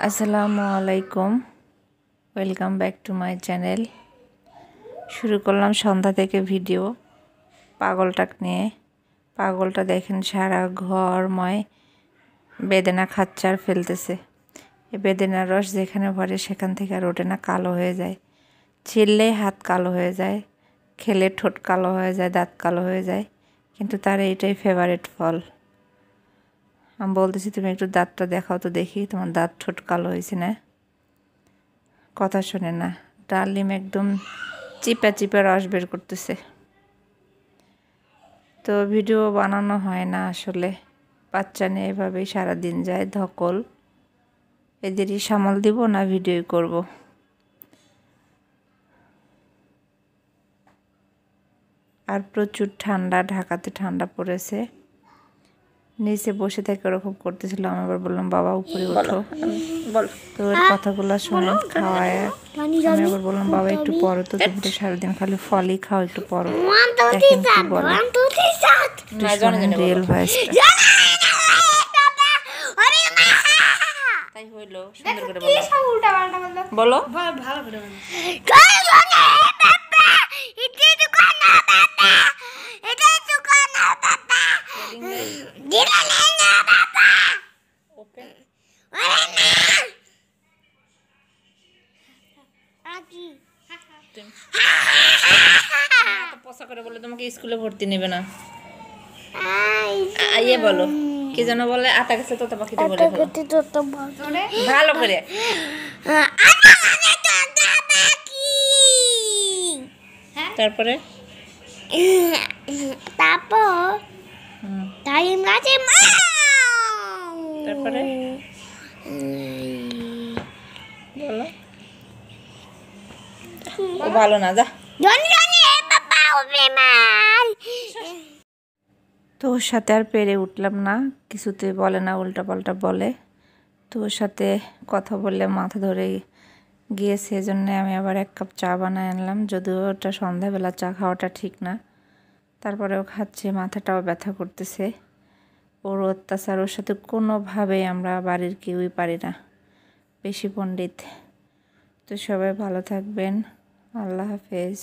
আসসালামু আলাইকুম, welcome back to my channel. শুরু করলাম সন্ধ্যা থেকে ভিডিও পাগলটাকে নিয়ে। পাগলটা দেখেন সারা ঘরময় বেদেনা খাচ্ছে আর ফেলতেছে। এই বেদেনার রস যেখানে ভরে সেখান থেকে আর ওঠে না, কালো হয়ে যায়। ছিললেই হাত কালো হয়ে যায়, খেলে ঠোঁট কালো হয়ে যায়, দাঁত কালো হয়ে যায়, কিন্তু তার এইটাই ফেভারিট ফল। আমি বলতেছি, তুমি একটু দাঁতটা দেখাও তো দেখি, তোমার দাঁত ঠোঁট কালো হয়েছে না। কথা শোনে না, ডালিম একদম চিপা চিপা রস বের করতেছে। তো ভিডিও বানানো হয় না আসলে, বাচ্চা নিয়ে এভাবেই সারাদিন যায় ধকল। এদেরই সামাল দিব না ভিডিও করব। আর প্রচুর ঠান্ডা, ঢাকাতে ঠান্ডা পড়েছে। নিচে বসে থেকে ওরকম করতেছিল। আমি আবার বললাম, বাবা উপরে ওঠো। তো ওর কথাগুলো শুনে খাওয়ায় আমি আবার বললাম, বাবা একটু পড়ো তো, তুমি তো সারাদিন খালি ফলই খাও, একটু পড়ো। দেখেন কি বলে, রিয়েল ভয়েস। তাই হইলো, সুন্দর করে বলো, ভালো করে পচা করে বলে তোমাকে স্কুলে ভর্তি নেবে না। ইয়ে বলো, কি যেন বলে, আতা গেছে তোতা পাখিতে বলে ভালো করে। তারপরে তারপরে বলো, ও ভালো না, যা। তো ওর সাথে আর পেরে উঠলাম না, কিছুতে বলে না, উল্টা পাল্টা বলে। তো ওর সাথে কথা বললে মাথা ধরে গিয়েছে, এজন্য আমি আবার 1 কাপ চা বানায় আনলাম। যদিও ওটা সন্ধ্যাবেলা চা খাওয়াটা ঠিক না, তারপরেও খাচ্ছে। মাথাটাও ব্যথা করতেছে। ওর অত্যাচার, ওর সাথে কোনোভাবেই আমরা বাড়ির কেউই পারি না, বেশি পণ্ডিত। তো সবাই ভালো থাকবেন, আল্লাহ হাফেজ।